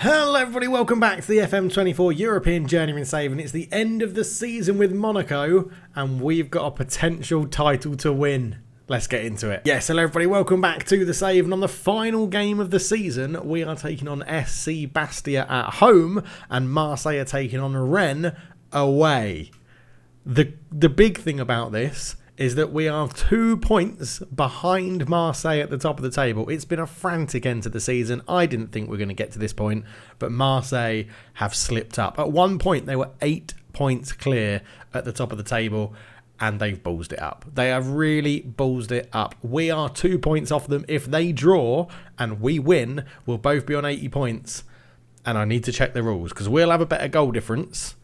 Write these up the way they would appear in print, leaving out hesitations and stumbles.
Hello everybody, welcome back to the FM24 European Journeyman Save, and it's the end of the season with Monaco, and we've got a potential title to win. Let's get into it. Yes, hello everybody, welcome back to the Save, and on the final game of the season, we are taking on SC Bastia at home, and Marseille are taking on Rennes away. The big thing about this is that we are 2 points behind Marseille at the top of the table. It's been a frantic end to the season. I didn't think we were going to get to this point, but Marseille have slipped up. At one point, they were 8 points clear at the top of the table, and they've ballsed it up. They have really ballsed it up. We are 2 points off them. If they draw and we win, we'll both be on 80 points, and I need to check the rules because we'll have a better goal difference.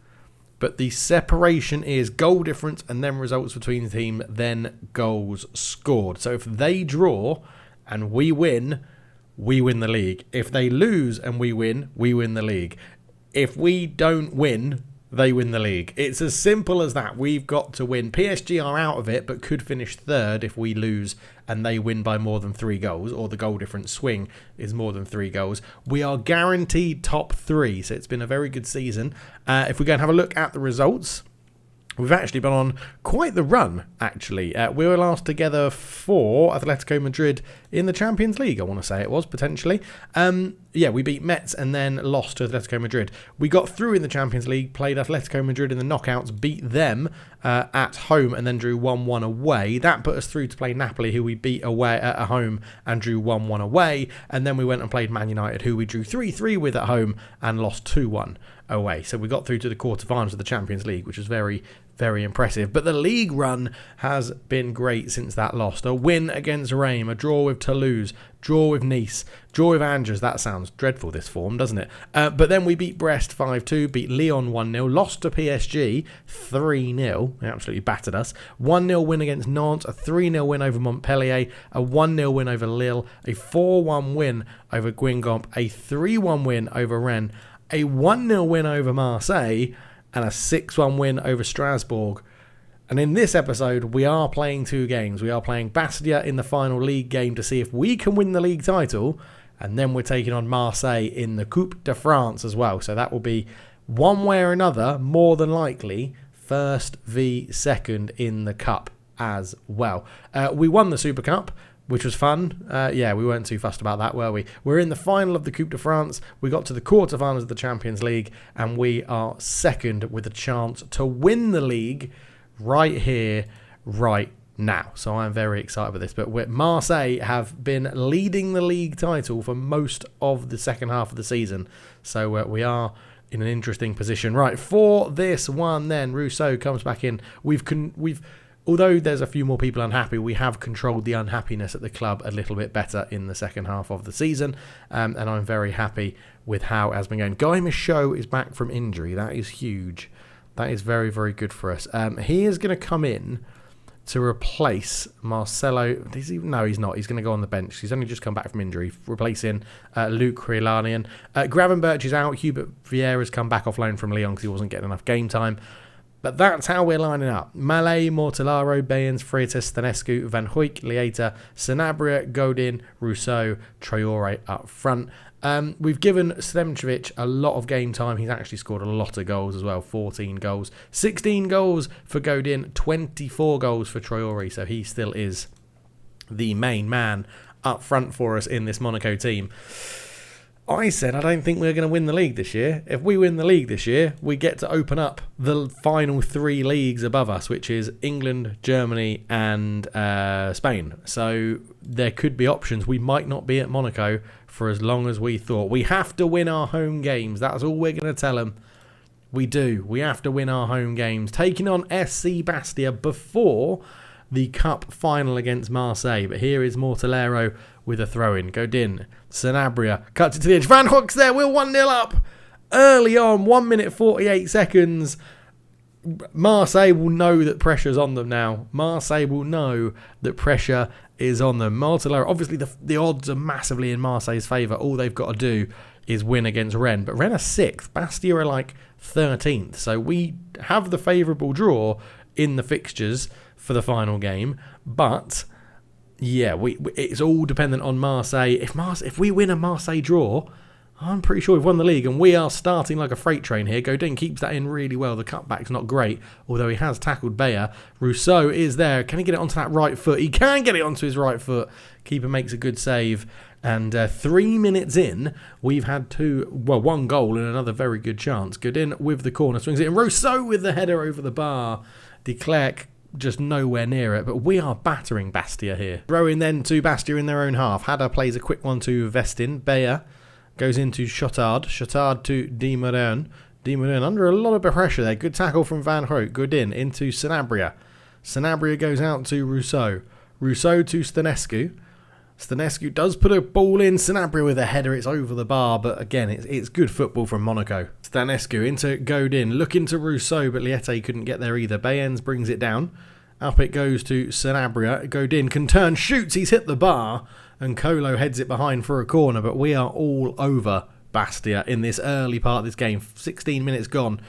But the separation is goal difference and then results between the team, then goals scored. So if they draw and we win the league. If they lose and we win the league. If we don't win, they win the league. It's as simple as that. We've got to win. PSG are out of it, but could finish third if we lose and they win by more than 3 goals, or the goal difference swing is more than 3 goals. We are guaranteed top 3, so it's been a very good season. If we go and have a look at the results, we've actually been on quite the run, actually. We were last together for Atletico Madrid in the Champions League, I want to say it was, potentially. We beat Metz and then lost to Atletico Madrid. We got through in the Champions League, played Atletico Madrid in the knockouts, beat them at home and then drew 1-1 away. That put us through to play Napoli, who we beat away at home and drew 1-1 away. And then we went and played Man United, who we drew 3-3 with at home and lost 2-1 away. So we got through to the quarterfinals of the Champions League, which was very, very impressive. But the league run has been great since that loss. A win against Reims, a draw with Toulouse, draw with Nice, draw with Angers. That sounds dreadful, this form, doesn't it? But then we beat Brest 5-2, beat Lyon 1-0, lost to PSG 3-0. They absolutely battered us. 1-0 win against Nantes, a 3-0 win over Montpellier, a 1-0 win over Lille, a 4-1 win over Guingamp, a 3-1 win over Rennes, a 1-0 win over Marseille, and a 6-1 win over Strasbourg. And in this episode, we are playing 2 games. We are playing Bastia in the final league game to see if we can win the league title, and then we're taking on Marseille in the Coupe de France as well. So that will be, one way or another, more than likely, first v second in the Cup as well. We won the Super Cup, which was fun. We weren't too fussed about that, were we? We're in the final of the Coupe de France. We got to the quarterfinals of the Champions League, and we are second with a chance to win the league right here, right now. So I'm very excited about this. But Marseille have been leading the league title for most of the second half of the season. So we are in an interesting position. Right, for this one then, Rousseau comes back in. We've although there's a few more people unhappy, we have controlled the unhappiness at the club a little bit better in the second half of the season. And I'm very happy with how it has been going. Guy Michaud is back from injury. That is huge. That is very, very good for us. He is going to come in to replace Marcelo. No, he's not. He's going to go on the bench. He's only just come back from injury, replacing Luke Krelanian. Gravenberch is out. Hubert Vieira's come back off loan from Lyon because he wasn't getting enough game time. But that's how we're lining up. Mallet, Mortellaro, Bayens, Freitas, Stanescu, Van Hoyk, Lieta, Sanabria, Godin, Rousseau, Traore up front. We've given Stemcevic a lot of game time. He's actually scored a lot of goals as well. 14 goals. 16 goals for Godin. 24 goals for Traore. So he still is the main man up front for us in this Monaco team. I said I don't think we're going to win the league this year. If we win the league this year, we get to open up the final 3 leagues above us, which is England, Germany and Spain. So there could be options. We might not be at Monaco for as long as we thought. We have to win our home games. That's all we're going to tell them. We do. We have to win our home games. Taking on SC Bastia before the cup final against Marseille. But here is Mortellaro with a throw-in. Godin, Sanabria, cuts it to the edge. Van Hoek's there. We're 1-0 up. Early on, 1 minute 48 seconds. Marseille will know that pressure's on them now. Marseille will know that pressure is on them. Mortellaro, obviously the odds are massively in Marseille's favour. All they've got to do is win against Rennes. But Rennes are 6th. Bastia are like 13th. So we have the favourable draw in the fixtures for the final game. But yeah, it's all dependent on Marseille. If we win a Marseille draw, I'm pretty sure we've won the league, and we are starting like a freight train here. Godin keeps that in really well. The cutback's not great, although he has tackled Bayer. Rousseau is there. Can he get it onto that right foot? He can get it onto his right foot. Keeper makes a good save. And 3 minutes in, we've had one goal and another very good chance. Godin with the corner, swings it in. Rousseau with the header over the bar. De Klerk just nowhere near it, but we are battering Bastia here. Throwing then to Bastia in their own half. Hadda plays a quick one to Vestin. Bayer goes into Chotard. Chotard to Di Marin. Di Marin under a lot of pressure there. Good tackle from Van Hoek. Godin into Sanabria. Sanabria goes out to Rousseau. Rousseau to Stănescu. Stănescu does put a ball in. Sanabria with a header. It's over the bar, but again, it's good football from Monaco. Stănescu into Godin. Looking to Rousseau, but Liete couldn't get there either. Bayens brings it down. Up it goes to Sanabria. Godin can turn, shoots. He's hit the bar. And Kolo heads it behind for a corner, but we are all over Bastia in this early part of this game. 16 minutes gone.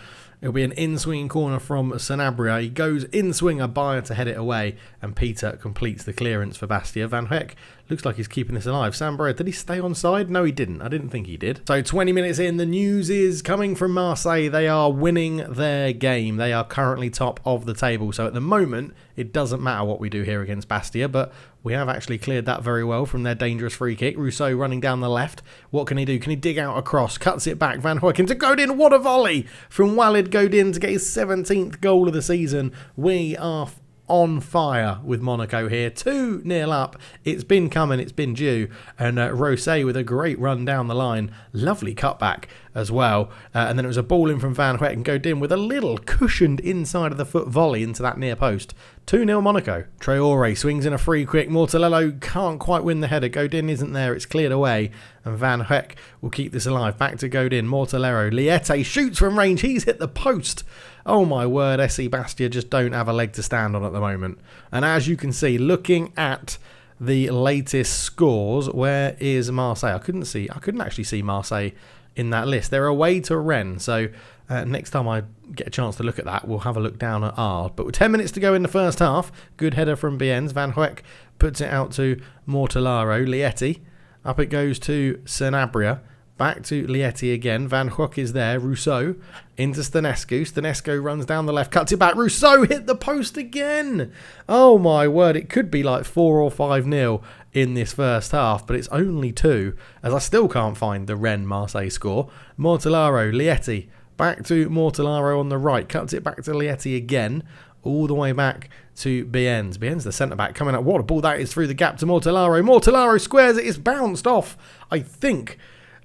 It'll be an in-swinging corner from Sanabria. He goes in-swinger, Bayer to head it away, and Peter completes the clearance for Bastia. Van Hoek looks like he's keeping this alive. Sambre, did he stay on side? No, he didn't. I didn't think he did. So 20 minutes in, the news is coming from Marseille. They are winning their game. They are currently top of the table. So at the moment, it doesn't matter what we do here against Bastia, but we have actually cleared that very well from their dangerous free kick. Rousseau running down the left. What can he do? Can he dig out a cross? Cuts it back. Van Hoek into Godin. What a volley from Walid Godin to get his 17th goal of the season. We are on fire with Monaco here. 2-0 up. It's been coming. It's been due. And Rosé with a great run down the line. Lovely cutback as well. And then it was a ball in from Van Hoek and Godin with a little cushioned inside of the foot volley into that near post. 2-0 Monaco. Traore swings in a free quick. Mortellello can't quite win the header. Godin isn't there. It's cleared away. And Van Hoek will keep this alive. Back to Godin. Mortellero. Liete shoots from range. He's hit the post. Oh my word, SC Bastia just don't have a leg to stand on at the moment. And as you can see, looking at the latest scores, where is Marseille? I couldn't actually see Marseille in that list. They're away to Rennes, so next time I get a chance to look at that, we'll have a look down at ours. But with 10 minutes to go in the first half, good header from Biens. Van Hoek puts it out to Mortellaro. Liete, up it goes to Sanabria. Back to Liete again. Van Hoek is there. Rousseau into Stănescu. Stănescu runs down the left, cuts it back. Rousseau hit the post again. Oh my word, it could be like 4 or 5-0 in this first half, but it's only 2, as I still can't find the Rennes-Marseille score. Mortellaro, Liete. Back to Mortellaro on the right. Cuts it back to Liete again. All the way back to Biens. Biens, the centre-back, coming up. What a ball that is through the gap to Mortellaro. Mortellaro squares it. It's bounced off, I think.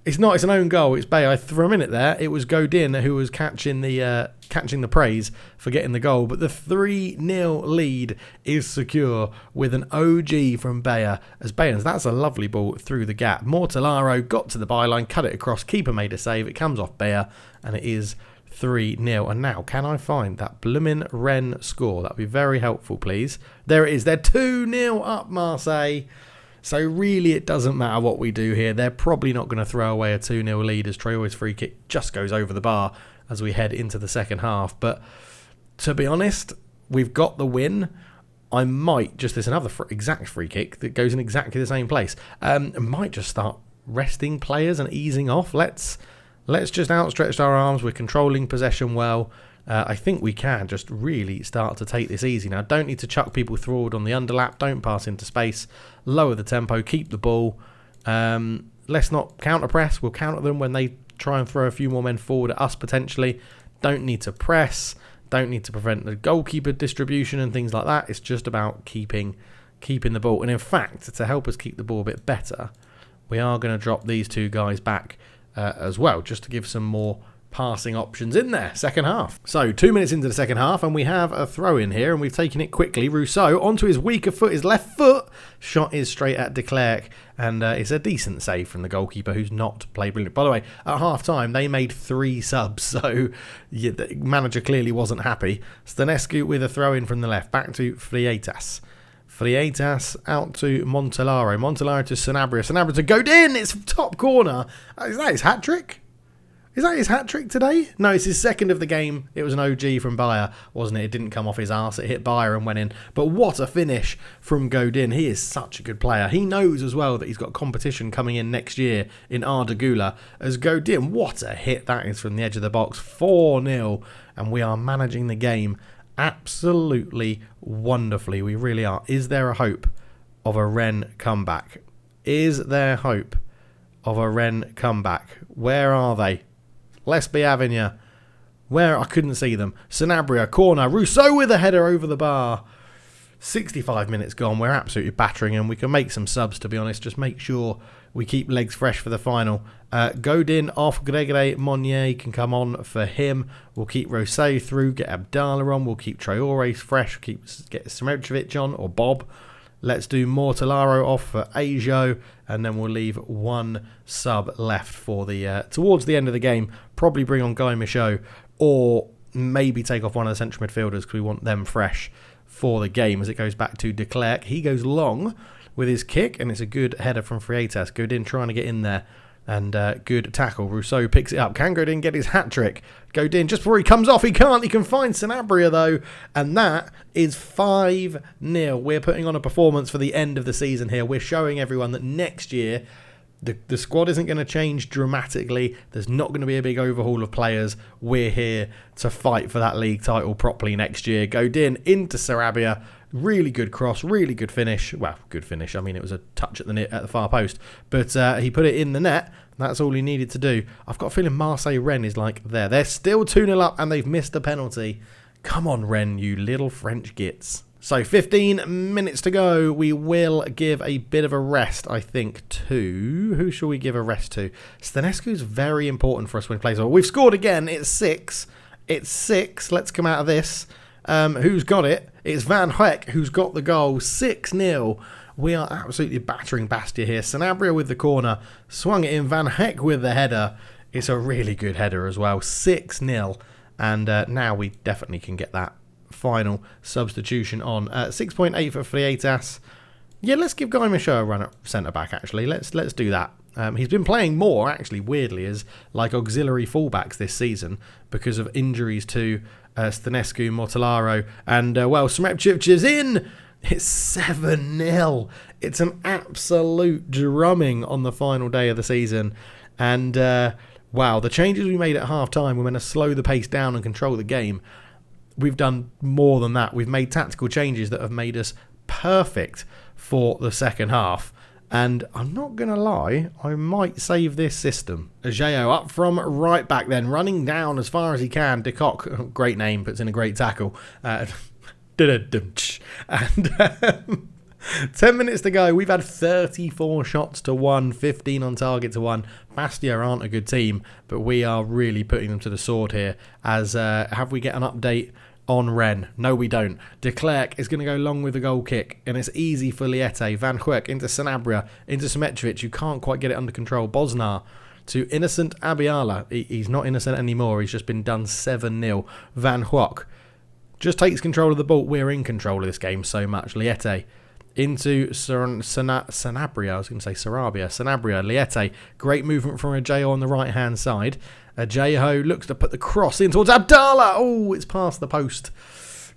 It's not. It's an own goal. It's Bayer. For a minute there, it was Godin who was catching the praise for getting the goal. But the 3-0 lead is secure with an OG from Bayer. As Bayern's, that's a lovely ball through the gap. Mortellaro got to the byline, cut it across. Keeper made a save. It comes off Bayer, and it is 3-0. And now, can I find that bloomin' Rennes score? That'd be very helpful, please. There it is. They're 2-0 up, Marseille. So really, it doesn't matter what we do here. They're probably not going to throw away a 2-0 lead as Traore's free kick just goes over the bar as we head into the second half. But to be honest, we've got the win. I might just, there's another exact free kick that goes in exactly the same place. I might just start resting players and easing off. Let's just outstretch our arms. We're controlling possession well. I think we can just really start to take this easy. Now, don't need to chuck people forward on the underlap. Don't pass into space. Lower the tempo. Keep the ball. Let's not counter press. We'll counter them when they try and throw a few more men forward at us potentially. Don't need to press. Don't need to prevent the goalkeeper distribution and things like that. It's just about keeping the ball. And in fact, to help us keep the ball a bit better, we are going to drop these two guys back as well, just to give some more passing options in there. Second half. So 2 minutes into the second half, and we have a throw in here, and we've taken it quickly. Rousseau onto his weaker foot, his left foot. Shot is straight at De Klerk, and it's a decent save from the goalkeeper, who's not played brilliant. By the way, at half time they made 3 subs, so yeah, the manager clearly wasn't happy. Stănescu with a throw in from the left, back to Freitas. Freitas out to Montellaro. Montellaro to Sanabria. Sanabria to Godin. It's top corner. Is that his hat trick? Is that his hat-trick today? No, it's his second of the game. It was an OG from Bayer, wasn't it? It didn't come off his arse. It hit Bayer and went in. But what a finish from Godin. He is such a good player. He knows as well that he's got competition coming in next year in Ardagula as Godin. What a hit that is from the edge of the box. 4-0. And we are managing the game absolutely wonderfully. We really are. Is there a hope of a Rennes comeback? Is there hope of a Rennes comeback? Where are they? Let's be having you. Where? I couldn't see them. Sanabria, corner. Rousseau with a header over the bar. 65 minutes gone. We're absolutely battering them. We can make some subs, to be honest. Just make sure we keep legs fresh for the final. Godin off. Gregory Monnier can come on for him. We'll keep Rousseau through. Get Abdallah on. We'll keep Traore fresh. Get Sremovic on, or Bob. Let's do Mortellaro off for Ajo, and then we'll leave one sub left for the towards the end of the game. Probably bring on Guy Michaud, or maybe take off one of the central midfielders because we want them fresh for the game as it goes back to De Klerk. He goes long with his kick, and it's a good header from Freitas. Godin trying to get in there, and good tackle. Rousseau picks it up. Can Godin get his hat-trick? Godin, just before he comes off, he can't. He can find Sanabria, though, and that is 5-0. We're putting on a performance for the end of the season here. We're showing everyone that next year the squad isn't going to change dramatically. There's not going to be a big overhaul of players. We're here to fight for that league title properly next year. Godin into Sarabia. Really good cross, really good finish. Well, good finish. I mean, it was a touch at the far post, but he put it in the net. That's all he needed to do. I've got a feeling Marseille Rennes is like there. They're still 2-0 up and they've missed a penalty. Come on, Rennes, you little French gits. So 15 minutes to go. We will give a bit of a rest, I think, to... Who shall we give a rest to? Stanescu's very important for us when he plays. Well, we've scored again. It's 6. It's 6. Let's come out of this. Who's got it? It's Van Heck who's got the goal. 6-0. We are absolutely battering Bastia here. Sanabria with the corner. Swung it in. Van Heck with the header. It's a really good header as well. 6-0. And now we definitely can get that final substitution on. 6.8 for Freitas. Yeah, let's give Guy Michaud a run at centre-back, actually. Let's do that. He's been playing more, actually, weirdly, as like auxiliary fullbacks this season because of injuries to Stanescu, Mortellaro, and, well, Sremovic is in! It's 7-0. It's an absolute drumming on the final day of the season. And, wow, the changes we made at half-time were meant to slow the pace down and control the game. We've done more than that. We've made tactical changes that have made us perfect for the second half. And I'm not going to lie, I might save this system. Ajao up from right back then, running down as far as he can. De Kock, great name, puts in a great tackle. And 10 minutes to go. We've had 34 shots to 1, 15 on target to 1. Bastia aren't a good team, but we are really putting them to the sword here. As have we get an update on Rennes? No, we don't. De Klerk is going to go long with the goal kick, and it's easy for Liete. Van Huek into Sanabria, into Sremovic, who can't quite get it under control. Bosnar to innocent Abiala. He's not innocent anymore. He's just been done 7-0. Van Huek just takes control of the ball. We're in control of this game so much. Liete into Sanabria. I was going to say Sarabia. Sanabria, Liete. Great movement from Ajao on the right-hand side. Ajao looks to put the cross in towards Abdallah. Oh, it's past the post.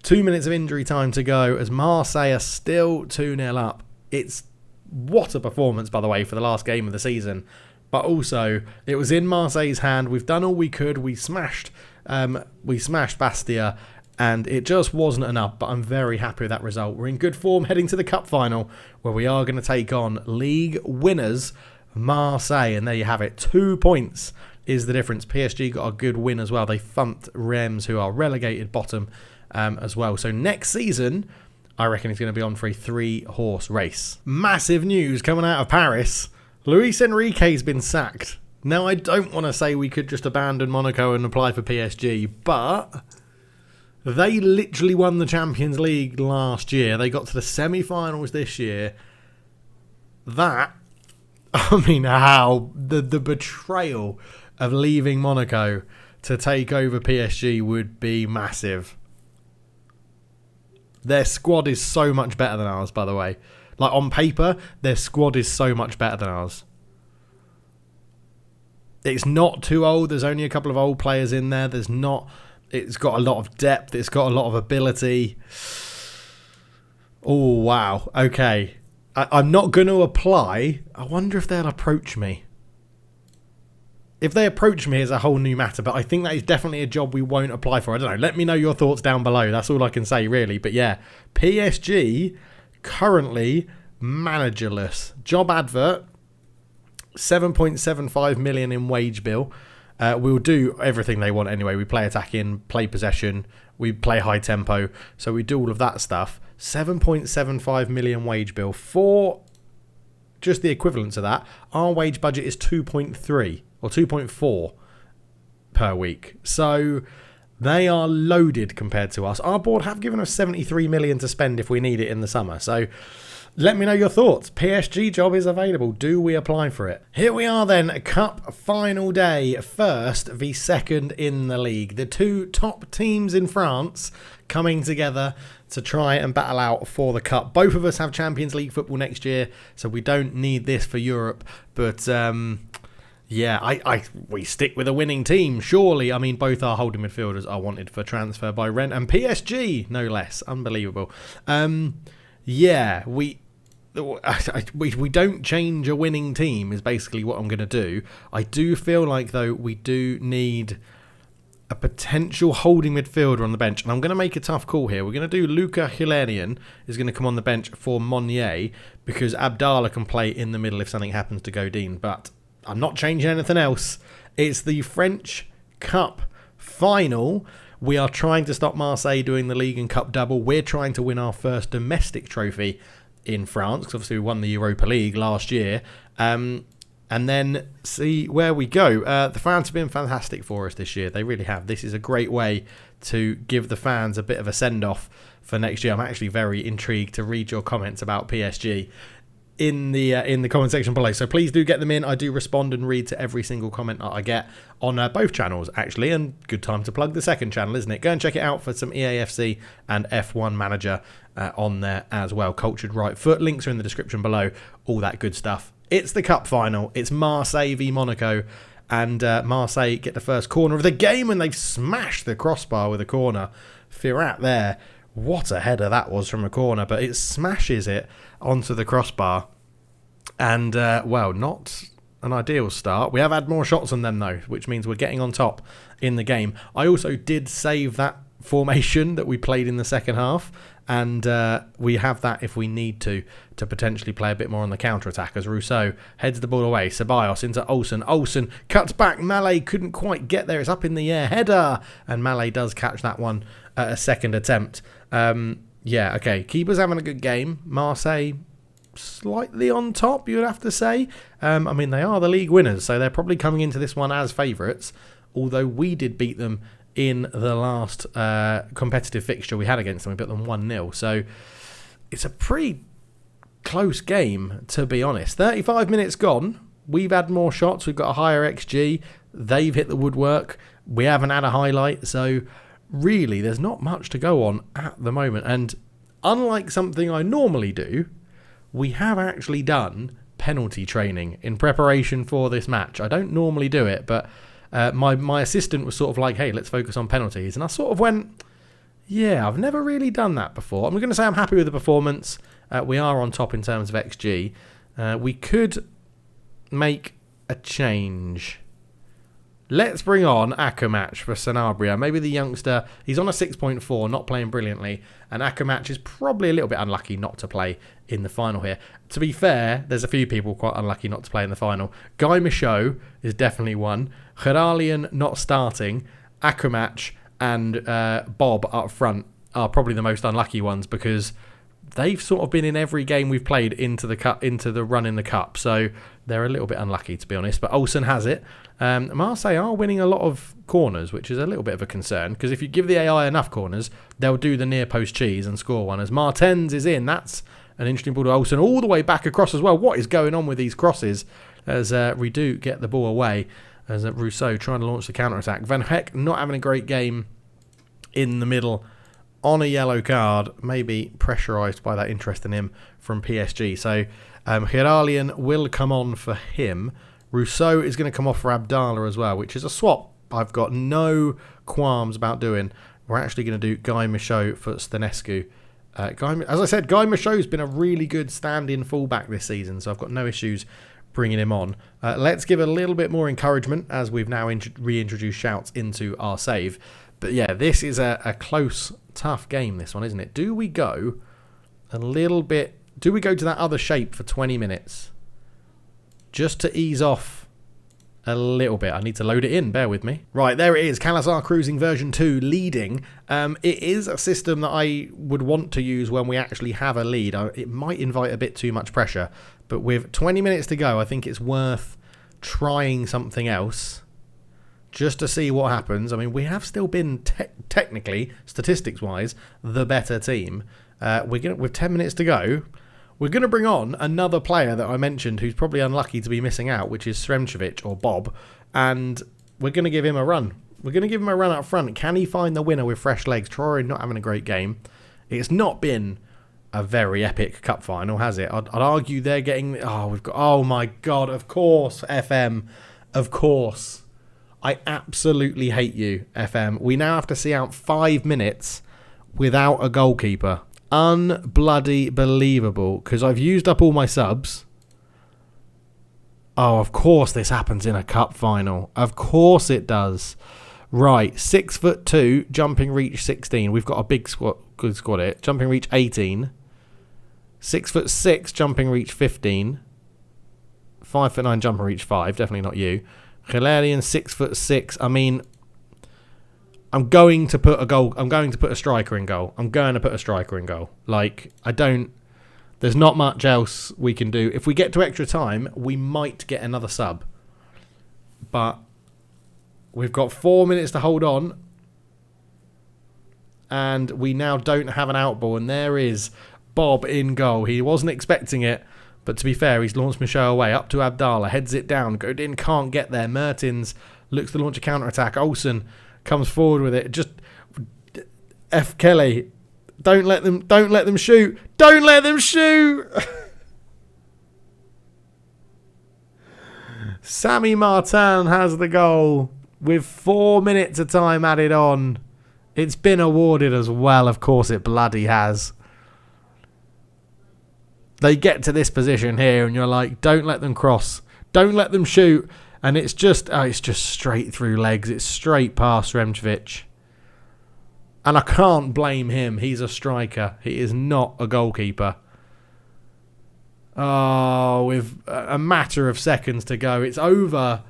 2 minutes of injury time to go as Marseille are still 2-0 up. It's what a performance, by the way, for the last game of the season. But also, it was in Marseille's hand. We've done all we could. We smashed Bastia, and it just wasn't enough. But I'm very happy with that result. We're in good form heading to the cup final, where we are going to take on league winners Marseille. And there you have it. 2 points is the difference. PSG got a good win as well. They thumped Reims, who are relegated bottom as well. So next season, I reckon it's going to be on for a 3-horse race. Massive news coming out of Paris. Luis Enrique's been sacked. Now, I don't want to say we could just abandon Monaco and apply for PSG, but they literally won the Champions League last year. They got to the semi-finals this year. That, I mean, how the betrayal of leaving Monaco to take over PSG would be massive. Their squad is so much better than ours, by the way. Like, on paper, their squad is so much better than ours. It's not too old. There's only a couple of old players in there. It's got a lot of depth. It's got a lot of ability. Oh, wow. Okay. I'm not going to apply. I wonder if they'll approach me. If they approach me, it's a whole new matter, but I think that is definitely a job we won't apply for. I don't know. Let me know your thoughts down below. That's all I can say, really. But yeah, PSG currently managerless. Job advert, 7.75 million in wage bill. We'll do everything they want anyway. We play attacking, play possession, we play high tempo, so we do all of that stuff. 7.75 million wage bill. For just the equivalent to that, our wage budget is 2.3 or 2.4 per week. So they are loaded compared to us. Our board have given us 73 million to spend if we need it in the summer. So let me know your thoughts. PSG job is available. Do we apply for it? Here we are then, Cup final day. First v second in the league. The two top teams in France coming together to try and battle out for the Cup. Both of us have Champions League football next year, so we don't need this for Europe. But yeah, we stick with a winning team, surely. I mean, both our holding midfielders are wanted for transfer by rent, and PSG, no less. Unbelievable. Yeah, we don't change a winning team is basically what I'm going to do. I do feel like, though, we do need a potential holding midfielder on the bench, and I'm going to make a tough call here. We're going to do Luca Hilarian is going to come on the bench for Monnier, because Abdallah can play in the middle if something happens to Godin, but I'm not changing anything else. It's the French Cup final. We are trying to stop Marseille doing the League and Cup double. We're trying to win our first domestic trophy in France, because obviously we won the Europa League last year. And then see where we go. The fans have been fantastic for us this year. They really have. This is a great way to give the fans a bit of a send-off for next year. I'm actually very intrigued to read your comments about PSG in the comment section below, so please do get them in. I do respond and read to every single comment that I get on both channels, actually, and good time to plug the second channel, isn't it? Go and check it out for some EAFC and F1 Manager on there as well. Cultured Right Foot, links are in the description below, all that good stuff. It's the Cup final. It's Marseille v Monaco, and Marseille get the first corner of the game, and they've smashed the crossbar with a corner. Firat there. What a header that was from a corner, but it smashes it onto the crossbar. And, well, not an ideal start. We have had more shots on them, though, which means we're getting on top in the game. I also did save that formation that we played in the second half, and we have that if we need to potentially play a bit more on the counter-attack, as Rousseau heads the ball away. Ceballos into Olsen. Olsen cuts back. Mallet couldn't quite get there. It's up in the air. Header! And Mallet does catch that one at a second attempt. Yeah, okay. Keeper's having a good game. Marseille slightly on top, you would have to say. I mean, they are the league winners, so they're probably coming into this one as favourites, although we did beat them in the last competitive fixture we had against them. We beat them 1-0, so it's a pretty close game, to be honest. 35 minutes gone. We've had more shots. We've got a higher XG. They've hit the woodwork. We haven't had a highlight, so really there's not much to go on at the moment. And unlike something I normally do, we have actually done penalty training in preparation for this match. I don't normally do it, but my assistant was sort of like, hey, let's focus on penalties. And I sort of went, yeah, I've never really done that before. I'm going to say I'm happy with the performance. We are on top in terms of XG. We could make a change. Let's bring on Akamatch for Sanabria. Maybe the youngster. He's on a 6.4, not playing brilliantly. And Akamatch is probably a little bit unlucky not to play in the final here. To be fair, there's a few people quite unlucky not to play in the final. Guy Michaud is definitely one. Geralian not starting. Akamatch and Bob up front are probably the most unlucky ones, because they've sort of been in every game we've played into the run in the cup, so they're a little bit unlucky, to be honest. But Olsen has it. Marseille are winning a lot of corners, which is a little bit of a concern, because if you give the AI enough corners, they'll do the near post cheese and score one. As Martens is in, that's an interesting ball to Olsen, all the way back across as well. What is going on with these crosses? As we do get the ball away, as Rousseau trying to launch the counter attack. Van Heck not having a great game in the middle, on a yellow card, maybe pressurised by that interest in him from PSG. So Geralian will come on for him. Rousseau is going to come off for Abdallah as well, which is a swap I've got no qualms about doing. We're actually going to do Guy Michaud for Stanescu. As I said, Guy Michaud's been a really good stand-in fullback this season, so I've got no issues bringing him on. Let's give a little bit more encouragement as we've now reintroduced shouts into our save. But yeah, this is a close, tough game, this one, isn't it? Do we go to that other shape for 20 minutes? Just to ease off a little bit. I need to load it in, bear with me. Right, there it is, Kalasar Cruising version 2 leading. It is a system that I would want to use when we actually have a lead. It might invite a bit too much pressure, but with 20 minutes to go, I think it's worth trying something else just to see what happens. I mean, we have still been technically, statistics-wise, the better team. With 10 minutes to go, we're going to bring on another player that I mentioned who's probably unlucky to be missing out, which is Sremčević or Bob, and we're going to give him a run. We're going to give him a run up front. Can he find the winner with fresh legs? Traore not having a great game. It's not been a very epic cup final, has it? I'd argue they're getting... Oh my God, of course, FM. Of course. I absolutely hate you, FM. We now have to see out 5 minutes without a goalkeeper. Unbloody believable, because I've used up all my subs. Oh, of course this happens in a cup final. Of course it does. Right, 6'2", jumping reach 16. We've got a big squad, good squad here. Jumping reach 18. 6'6", jumping reach 15. 5'9", jumping reach 5. Definitely not you. Hilarian 6'6". I mean, I'm going to put a striker in goal. Like, there's not much else we can do. If we get to extra time, we might get another sub. But we've got 4 minutes to hold on. And we now don't have an out ball. And there is Bob in goal. He wasn't expecting it. But to be fair, he's launched Michaud away. Up to Abdallah. Heads it down. Godin can't get there. Mertens looks to launch a counter-attack. Olsen comes forward with it. Just F. Kelly. Don't let them shoot. Don't let them shoot. Sammy Martin has the goal with 4 minutes of time added on. It's been awarded as well. Of course it bloody has. They get to this position here and you're like, don't let them cross. Don't let them shoot. And it's just straight through legs. It's straight past Sremčević. And I can't blame him. He's a striker. He is not a goalkeeper. Oh, with a matter of seconds to go. It's over.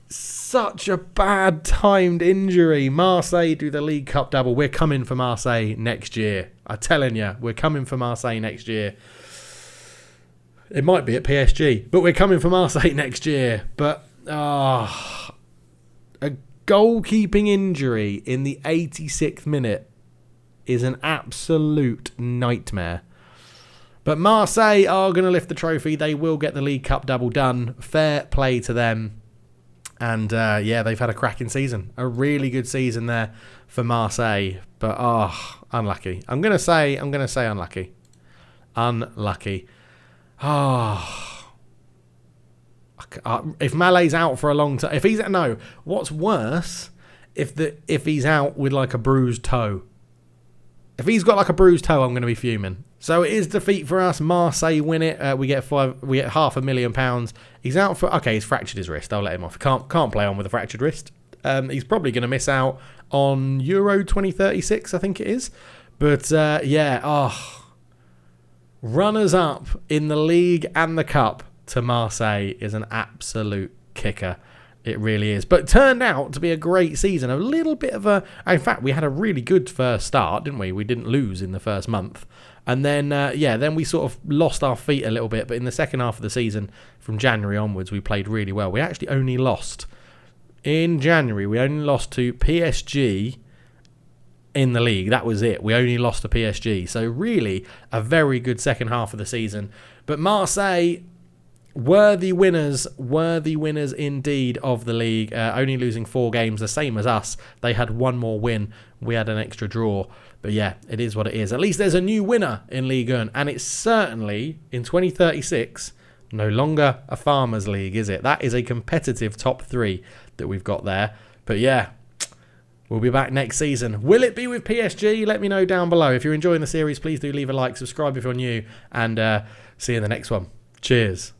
Such a bad timed injury. Marseille do the League Cup double. We're coming for Marseille next year. I'm telling you, we're coming for Marseille next year. It might be at PSG, but we're coming for Marseille next year. But a goalkeeping injury in the 86th minute is an absolute nightmare. But Marseille are going to lift the trophy. They will get the League Cup double done. Fair play to them. And they've had a cracking season. A really good season there for Marseille. But unlucky. I'm going to say unlucky. Unlucky. If Malay's out for a long time, what's worse if he's out with like a bruised toe. If he's got like a bruised toe, I'm going to be fuming. So it is defeat for us. Marseille win it. We get £500,000. He's out for he's fractured his wrist. I'll let him off. Can't play on with a fractured wrist. He's probably going to miss out on Euro 2036, I think it is. But runners up in the league and the cup to Marseille is an absolute kicker. It really is. But it turned out to be a great season. A little bit of in fact, we had a really good first start, didn't we? We didn't lose in the first month. And then, then we sort of lost our feet a little bit. But in the second half of the season, from January onwards, we played really well. We actually only lost in January. We only lost to PSG in the league. That was it. We only lost to PSG. So really a very good second half of the season. But Marseille, worthy winners indeed of the league. Only losing 4 games, the same as us. They had one more win. We had an extra draw. But yeah, it is what it is. At least there's a new winner in Ligue 1. And it's certainly, in 2036, No longer a farmers league, is it? That is a competitive top 3 that we've got there. But yeah, we'll be back next season. Will it be with PSG? Let me know down below. If you're enjoying the series, please do leave a like, subscribe if you're new, and see you in the next one. Cheers.